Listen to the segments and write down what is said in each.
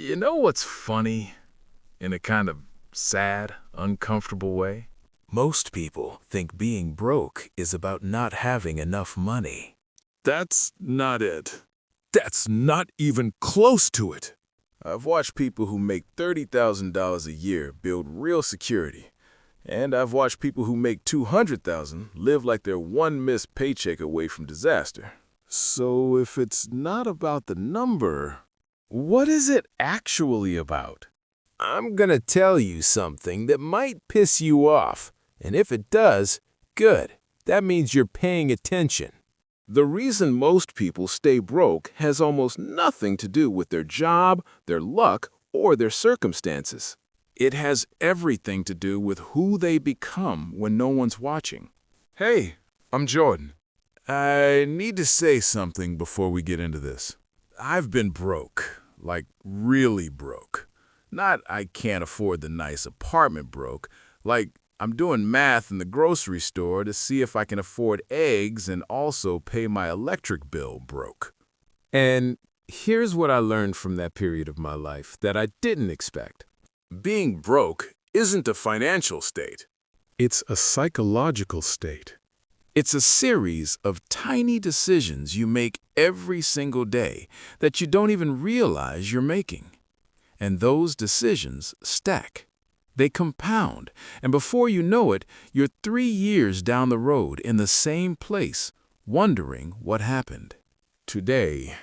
You know what's funny, in a kind of sad, uncomfortable way? Most people think being broke is about not having enough money. That's not it. That's not even close to it. I've watched people who make $30,000 a year build real security, and I've watched people who make $200,000 live like they're one missed paycheck away from disaster. So if it's not about the number, what is it actually about? I'm gonna tell you something that might piss you off, and if it does, good. That means you're paying attention. The reason most people stay broke has almost nothing to do with their job, their luck, or their circumstances. It has everything to do with who they become when no one's watching. Hey, I'm Jordan. I need to say something before we get into this. I've been broke, like really broke. Not I can't afford the nice apartment broke, like I'm doing math in the grocery store to see if I can afford eggs and also pay my electric bill broke. And here's what I learned from that period of my life that I didn't expect. Being broke isn't a financial state. It's a psychological state. It's a series of tiny decisions you make every single day that you don't even realize you're making. And those decisions stack. They compound, and before you know it, you're 3 years down the road in the same place, wondering what happened. Today,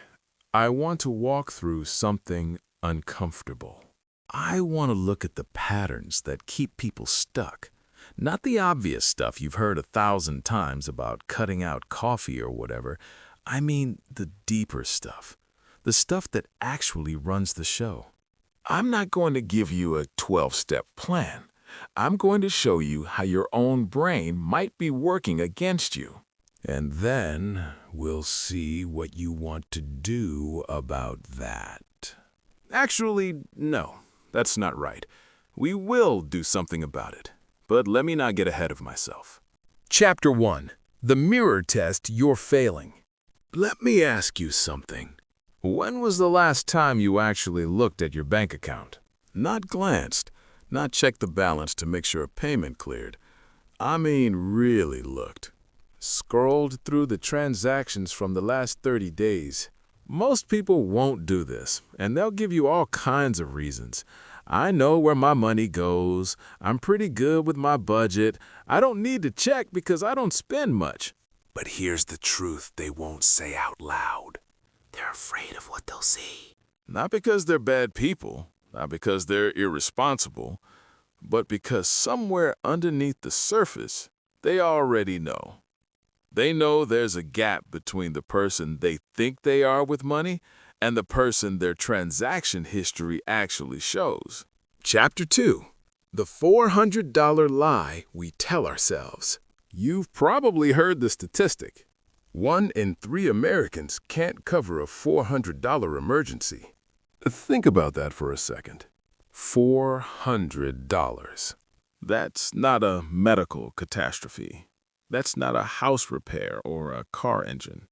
I want to walk through something uncomfortable. I want to look at the patterns that keep people stuck. Not the obvious stuff you've heard 1,000 times about cutting out coffee or whatever. I mean the deeper stuff. The stuff that actually runs the show. I'm not going to give you a 12-step plan. I'm going to show you how your own brain might be working against you. And then we'll see what you want to do about that. Actually, no, that's not right. We will do something about it. But let me not get ahead of myself. Chapter 1. The mirror test you're failing. Let me ask you something. When was the last time you actually looked at your bank account? Not glanced, not checked the balance to make sure a payment cleared. I mean really looked. Scrolled through the transactions from the last 30 days. Most people won't do this, and they'll give you all kinds of reasons. I know where my money goes. I'm pretty good with my budget. I don't need to check because I don't spend much. But here's the truth they won't say out loud. They're afraid of what they'll see. Not because they're bad people, not because they're irresponsible, but because somewhere underneath the surface, they already know. They know there's a gap between the person they think they are with money and the person their transaction history actually shows. Chapter 2. The $400 lie we tell ourselves. You've probably heard the statistic. 1 in 3 Americans can't cover a $400 emergency. Think about that for a second. $400. That's not a medical catastrophe. That's not a house repair or a car engine.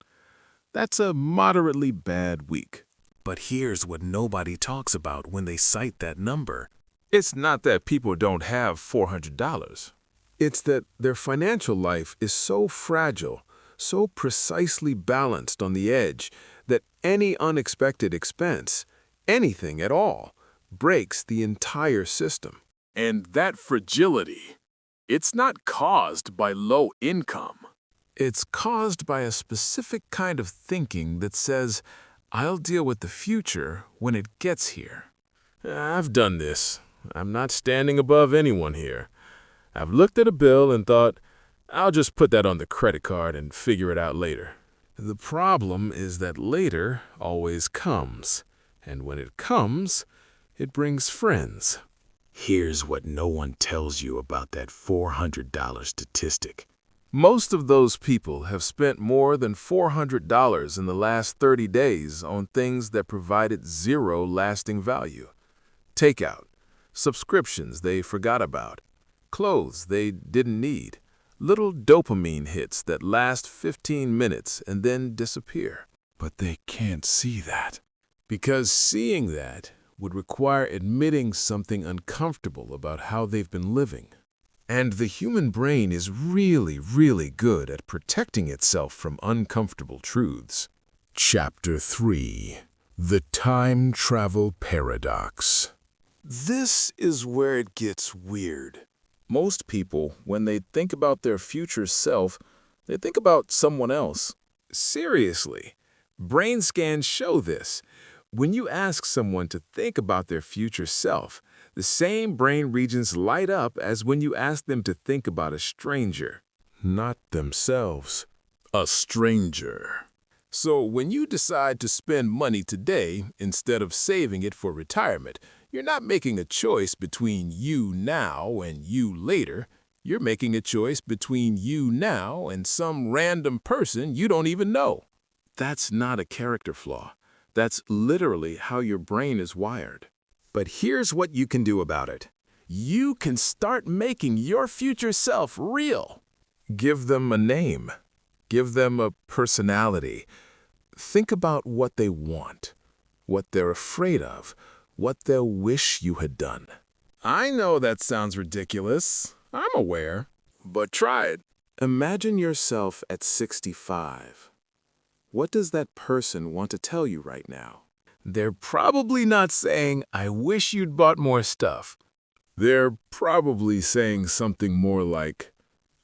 That's a moderately bad week. But here's what nobody talks about when they cite that number. It's not that people don't have $400. It's that their financial life is so fragile, so precisely balanced on the edge, that any unexpected expense, anything at all, breaks the entire system. And that fragility, it's not caused by low income. It's caused by a specific kind of thinking that says, I'll deal with the future when it gets here. I've done this. I'm not standing above anyone here. I've looked at a bill and thought, I'll just put that on the credit card and figure it out later. The problem is that later always comes, and when it comes, it brings friends. Here's what no one tells you about that $400 statistic. Most of those people have spent more than $400 in the last 30 days on things that provided zero lasting value. Takeout, subscriptions they forgot about, clothes they didn't need, little dopamine hits that last 15 minutes and then disappear. But they can't see that. Because seeing that would require admitting something uncomfortable about how they've been living. And the human brain is really, really good at protecting itself from uncomfortable truths. Chapter 3: The Time Travel Paradox. This is where it gets weird. Most people, when they think about their future self, they think about someone else. Seriously, brain scans show this. When you ask someone to think about their future self, the same brain regions light up as when you ask them to think about a stranger. Not themselves. A stranger. So when you decide to spend money today instead of saving it for retirement, you're not making a choice between you now and you later. You're making a choice between you now and some random person you don't even know. That's not a character flaw. That's literally how your brain is wired. But here's what you can do about it. You can start making your future self real. Give them a name. Give them a personality. Think about what they want, what they're afraid of, what they'll wish you had done. I know that sounds ridiculous. I'm aware. But try it. Imagine yourself at 65. What does that person want to tell you right now? They're probably not saying, "I wish you'd bought more stuff." They're probably saying something more like,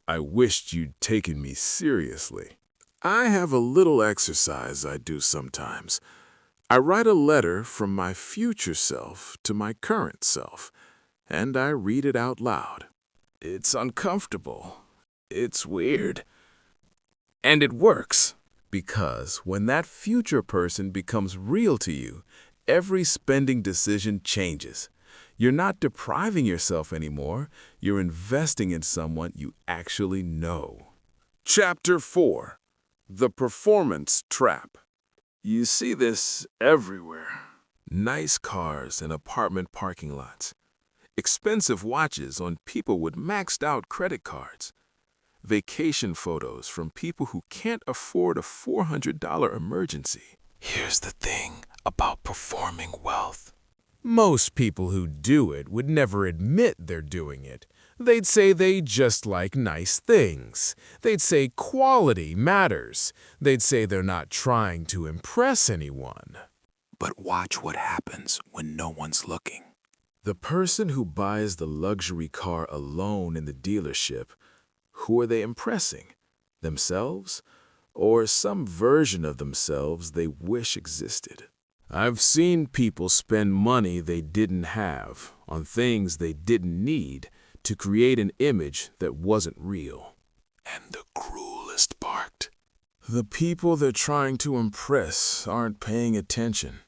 "I wished you'd taken me seriously." I have a little exercise I do sometimes. I write a letter from my future self to my current self, and I read it out loud. It's uncomfortable. It's weird. And it works. Because when that future person becomes real to you, every spending decision changes. You're not depriving yourself anymore. You're investing in someone you actually know. Chapter 4: The Performance Trap. You see this everywhere. Nice cars in apartment parking lots. Expensive watches on people with maxed-out credit cards. Vacation photos from people who can't afford a $400 emergency. Here's the thing about performing wealth. Most people who do it would never admit they're doing it. They'd say they just like nice things. They'd say quality matters. They'd say they're not trying to impress anyone. But watch what happens when no one's looking. The person who buys the luxury car alone in the dealership, who are they impressing? Themselves? Or some version of themselves they wish existed? I've seen people spend money they didn't have on things they didn't need to create an image that wasn't real. And the cruelest part, the people they're trying to impress aren't paying attention.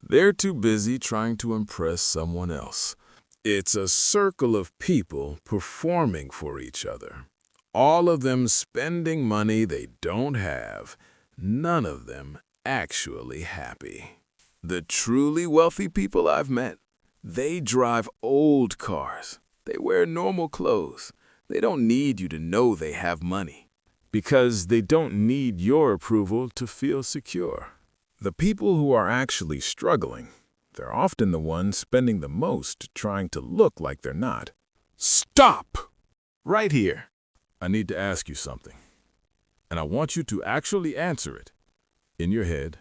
They're too busy trying to impress someone else. It's a circle of people performing for each other. All of them spending money they don't have. None of them actually happy. The truly wealthy people I've met, they drive old cars. They wear normal clothes. They don't need you to know they have money. Because they don't need your approval to feel secure. The people who are actually struggling, they're often the ones spending the most trying to look like they're not. Stop! Right here. I need to ask you something. And I want you to actually answer it. In your head,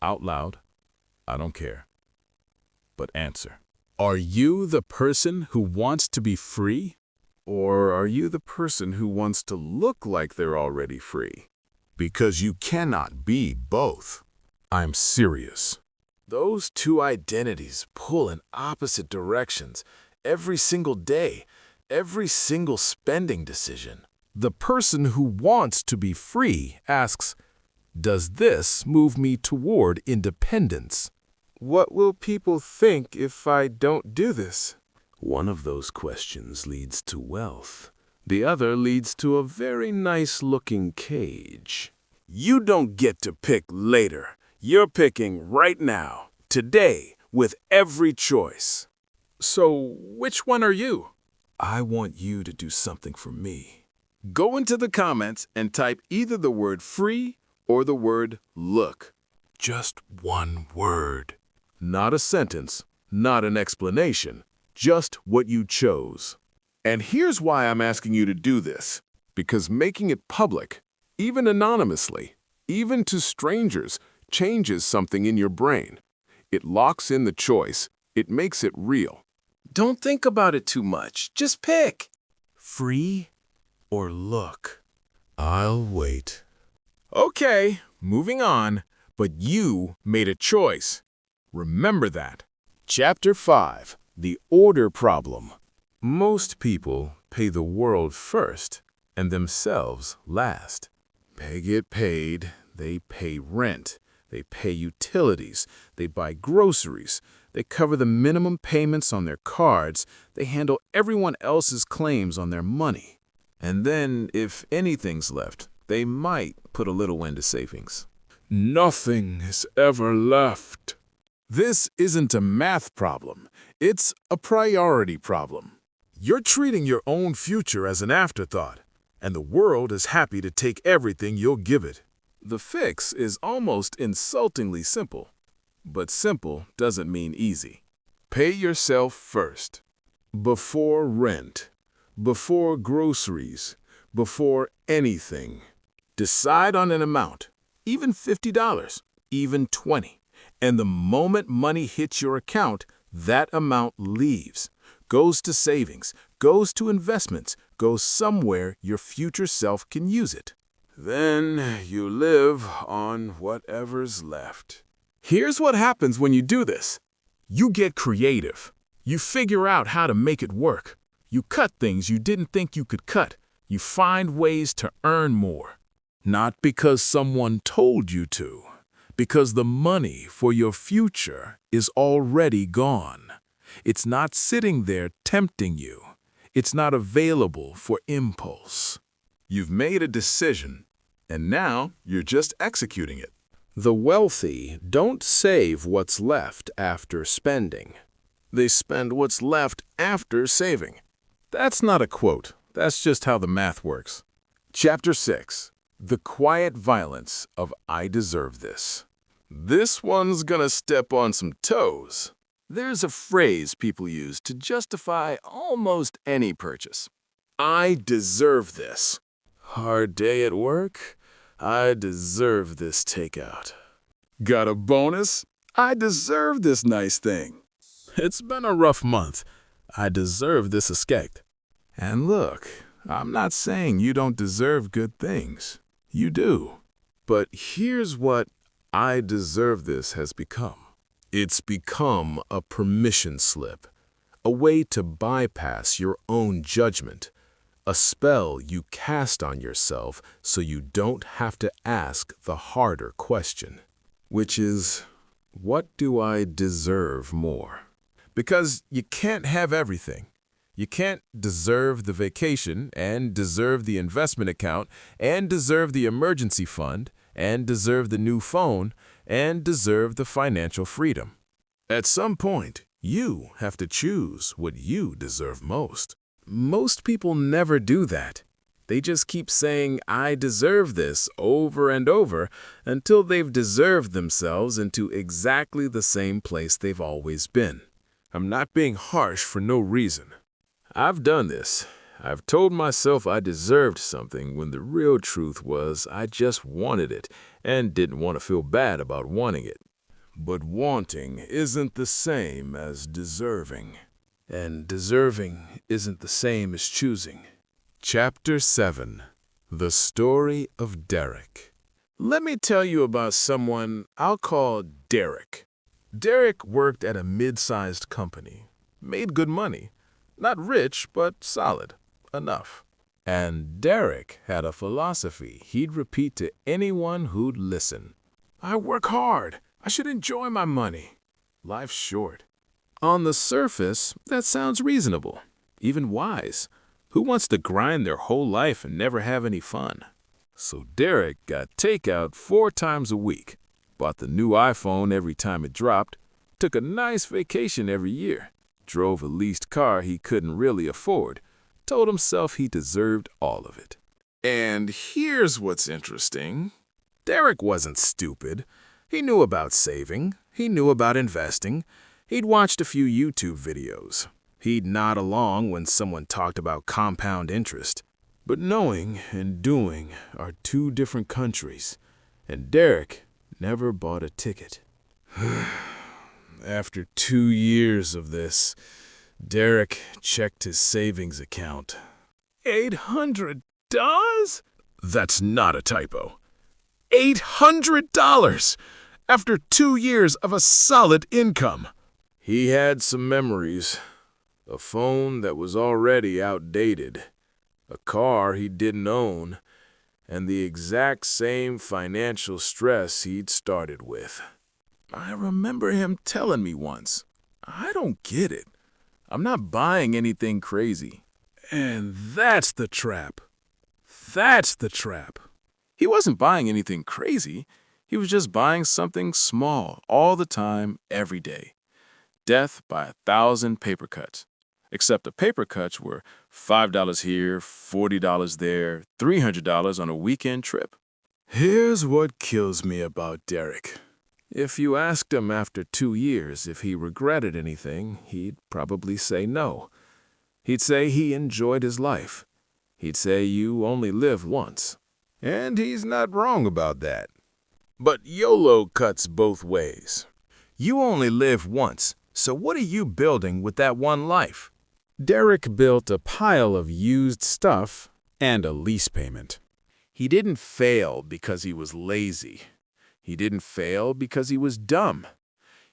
out loud. I don't care. But answer. Are you the person who wants to be free? Or are you the person who wants to look like they're already free? Because you cannot be both. I'm serious. Those two identities pull in opposite directions every single day, every single spending decision. The person who wants to be free asks, does this move me toward independence? What will people think if I don't do this? One of those questions leads to wealth. The other leads to a very nice-looking cage. You don't get to pick later. You're picking right now, today, with every choice. So, which one are you? I want you to do something for me. Go into the comments and type either the word free or the word look. Just one word. Not a sentence, not an explanation, just what you chose. And here's why I'm asking you to do this. Because making it public, even anonymously, even to strangers, changes something in your brain. It locks in the choice. It makes it real. Don't think about it too much. Just pick. Free or look. I'll wait. Okay, moving on. But you made a choice. Remember that. Chapter 5. The Order Problem. Most people pay the world first and themselves last. They get paid, they pay rent, they pay utilities, they buy groceries, they cover the minimum payments on their cards, they handle everyone else's claims on their money. And then, if anything's left, they might put a little into savings. Nothing is ever left. This isn't a math problem. It's a priority problem. You're treating your own future as an afterthought, and the world is happy to take everything you'll give it. The fix is almost insultingly simple, but simple doesn't mean easy. Pay yourself first. Before rent, before groceries, before anything. Decide on an amount. Even $50, even $20. And the moment money hits your account, that amount leaves, goes to savings, goes to investments, goes somewhere your future self can use it. Then you live on whatever's left. Here's what happens when you do this. You get creative. You figure out how to make it work. You cut things you didn't think you could cut. You find ways to earn more. Not because someone told you to, because the money for your future is already gone. It's not sitting there tempting you. It's not available for impulse. You've made a decision, and now you're just executing it. The wealthy don't save what's left after spending. They spend what's left after saving. That's not a quote. That's just how the math works. Chapter 6. The Quiet Violence of I Deserve This. This one's gonna step on some toes. There's a phrase people use to justify almost any purchase. I deserve this. Hard day at work? I deserve this takeout. Got a bonus? I deserve this nice thing. It's been a rough month. I deserve this escape. And look, I'm not saying you don't deserve good things. You do. But here's what I deserve this has become. It's become a permission slip, a way to bypass your own judgment, a spell you cast on yourself so you don't have to ask the harder question, which is, what do I deserve more? Because you can't have everything. You can't deserve the vacation and deserve the investment account and deserve the emergency fund and deserve the new phone and deserve the financial freedom. At some point, you have to choose what you deserve most. Most people never do that. They just keep saying, I deserve this over and over until they've deserved themselves into exactly the same place they've always been. I'm not being harsh for no reason. I've done this. I've told myself I deserved something when the real truth was I just wanted it and didn't want to feel bad about wanting it. But wanting isn't the same as deserving. And deserving isn't the same as choosing. Chapter 7. The Story of Derek. Let me tell you about someone I'll call Derek. Derek worked at a mid-sized company, made good money. Not rich, but solid. Enough. And Derek had a philosophy he'd repeat to anyone who'd listen. I work hard. I should enjoy my money. Life's short. On the surface, that sounds reasonable, even wise. Who wants to grind their whole life and never have any fun? So Derek got takeout 4 times a week, bought the new iPhone every time it dropped, took a nice vacation every year, drove a leased car he couldn't really afford, told himself he deserved all of it. And here's what's interesting. Derek wasn't stupid. He knew about saving. He knew about investing. He'd watched a few YouTube videos. He'd nod along when someone talked about compound interest. But knowing and doing are two different countries, and Derek never bought a ticket. After 2 years of this, Derek checked his savings account. $800? That's not a typo. $800 after 2 years of a solid income. He had some memories. A phone that was already outdated, a car he didn't own, and the exact same financial stress he'd started with. I remember him telling me once, "I don't get it. I'm not buying anything crazy." And that's the trap. That's the trap. He wasn't buying anything crazy. He was just buying something small all the time, every day. Death by 1,000 paper cuts. Except the paper cuts were $5 here, $40 there, $300 on a weekend trip. Here's what kills me about Derek. If you asked him after 2 years if he regretted anything, he'd probably say no. He'd say he enjoyed his life. He'd say you only live once. And he's not wrong about that. But YOLO cuts both ways. You only live once, so what are you building with that one life? Derek built a pile of used stuff and a lease payment. He didn't fail because he was lazy. He didn't fail because he was dumb.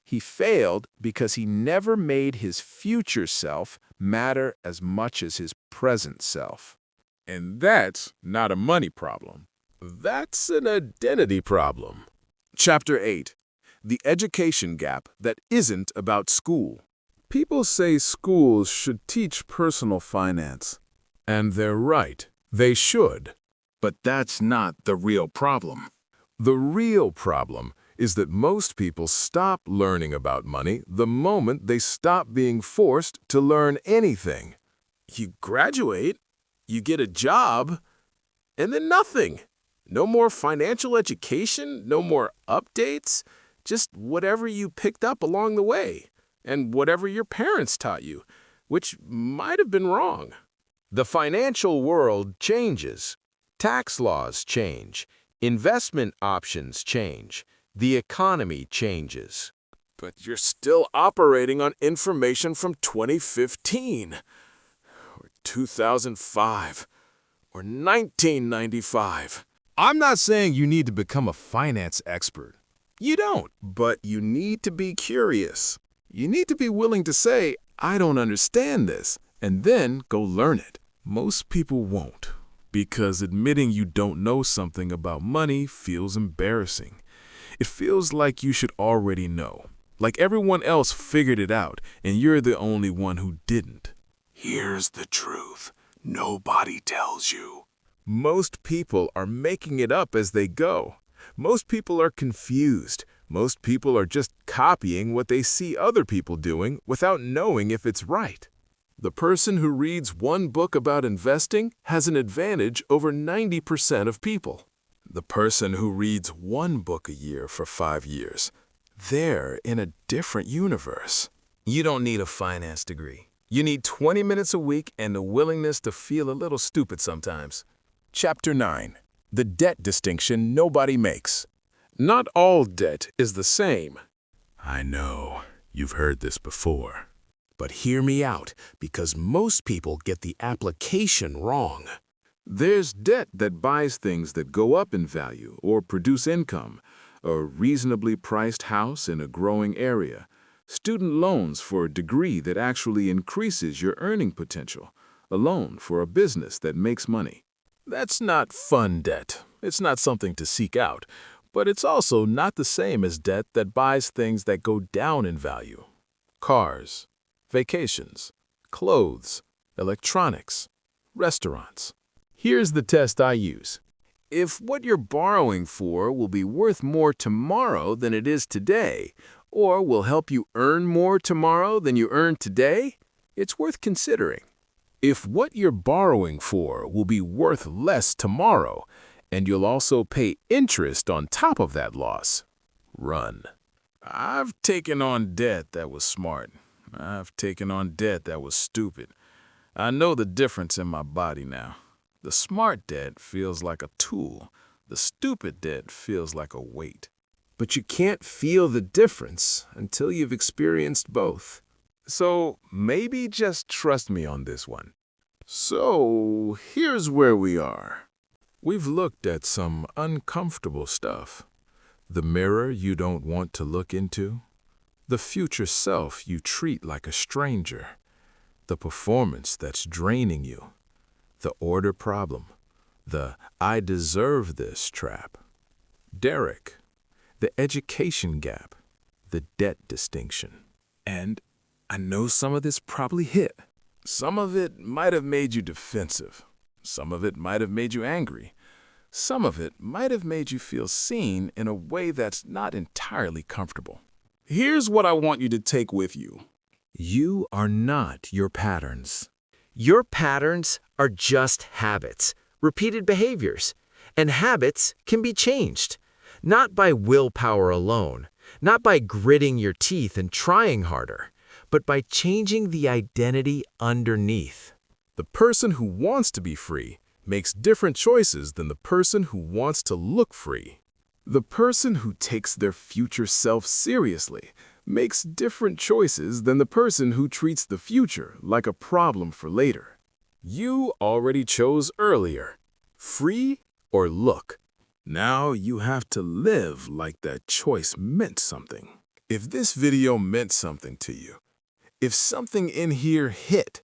He failed because he never made his future self matter as much as his present self. And that's not a money problem. That's an identity problem. Chapter 8. The education gap that isn't about school. People say schools should teach personal finance. And they're right. They should. But that's not the real problem. The real problem is that most people stop learning about money the moment they stop being forced to learn anything. You graduate, you get a job, and then nothing. No more financial education, no more updates, just whatever you picked up along the way, and whatever your parents taught you, which might have been wrong. The financial world changes. Tax laws change. Investment options change. The economy changes. But you're still operating on information from 2015, or 2005, or 1995. I'm not saying you need to become a finance expert. You don't. But you need to be curious. You need to be willing to say, "I don't understand this," and then go learn it. Most people won't, because admitting you don't know something about money feels embarrassing. It feels like you should already know, like everyone else figured it out, and you're the only one who didn't. Here's the truth. Nobody tells you. Most people are making it up as they go. Most people are confused. Most people are just copying what they see other people doing without knowing if it's right. The person who reads one book about investing has an advantage over 90% of people. The person who reads one book a year for 5 years, they're in a different universe. You don't need a finance degree. You need 20 minutes a week and the willingness to feel a little stupid sometimes. Chapter 9. The debt distinction nobody makes. Not all debt is the same. I know, you've heard this before. But hear me out, because most people get the application wrong. There's debt that buys things that go up in value or produce income, a reasonably priced house in a growing area, student loans for a degree that actually increases your earning potential, a loan for a business that makes money. That's not fun debt. It's not something to seek out, but it's also not the same as debt that buys things that go down in value. Cars, vacations, clothes, electronics, restaurants. Here's the test I use. If what you're borrowing for will be worth more tomorrow than it is today, or will help you earn more tomorrow than you earn today, it's worth considering. If what you're borrowing for will be worth less tomorrow, and you'll also pay interest on top of that loss, run. I've taken on debt that was smart. I've taken on debt that was stupid. I know the difference in my body now. The smart debt feels like a tool. The stupid debt feels like a weight. But you can't feel the difference until you've experienced both. So maybe just trust me on this one. So here's where we are. We've looked at some uncomfortable stuff. The mirror you don't want to look into. The future self you treat like a stranger. The performance that's draining you. The order problem. The I deserve this trap. Derek. The education gap. The debt distinction. And I know some of this probably hit. Some of it might have made you defensive. Some of it might have made you angry. Some of it might have made you feel seen in a way that's not entirely comfortable. Here's what I want you to take with you. You are not your patterns. Your patterns are just habits, repeated behaviors, and habits can be changed, not by willpower alone, not by gritting your teeth and trying harder, but by changing the identity underneath. The person who wants to be free makes different choices than the person who wants to look free. The person who takes their future self seriously makes different choices than the person who treats the future like a problem for later. You already chose earlier, free or look. Now you have to live like that choice meant something. If this video meant something to you, if something in here hit,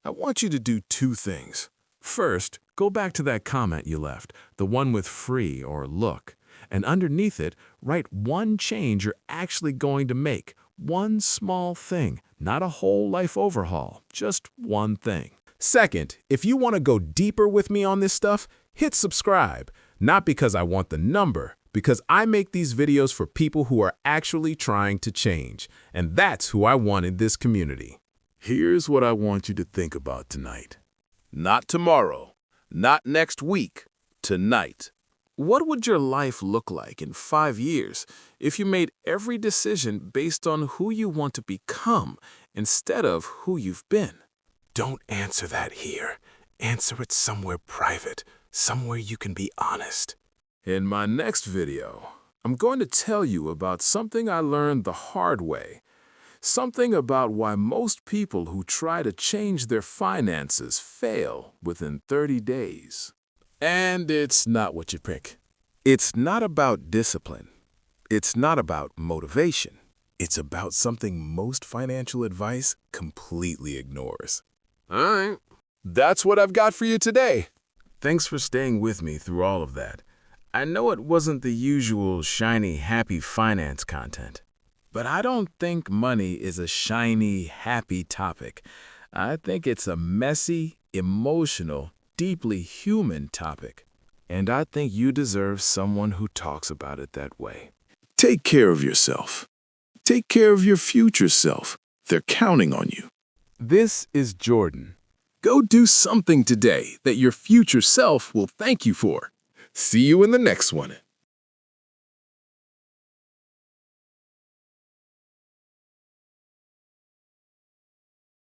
I want you to do two things. First, go back to that comment you left, the one with free or look, and underneath it, write one change you're actually going to make, one small thing, not a whole life overhaul, just one thing. Second, if you want to go deeper with me on this stuff, hit subscribe, not because I want the number, because I make these videos for people who are actually trying to change, and that's who I want in this community. Here's what I want you to think about tonight. Not tomorrow, not next week, tonight. What would your life look like in 5 years if you made every decision based on who you want to become instead of who you've been? Don't answer that here. Answer it somewhere private, somewhere you can be honest. In my next video, I'm going to tell you about something I learned the hard way. Something about why most people who try to change their finances fail within 30 days. And it's not what you pick. It's not about discipline. It's not about motivation. It's about something most financial advice completely ignores. All right. That's what I've got for you today. Thanks for staying with me through all of that. I know it wasn't the usual shiny, happy finance content. But I don't think money is a shiny, happy topic. I think it's a messy, emotional, deeply human topic. And I think you deserve someone who talks about it that way. Take care of yourself. Take care of your future self. They're counting on you. This is Jordan. Go do something today that your future self will thank you for. See you in the next one.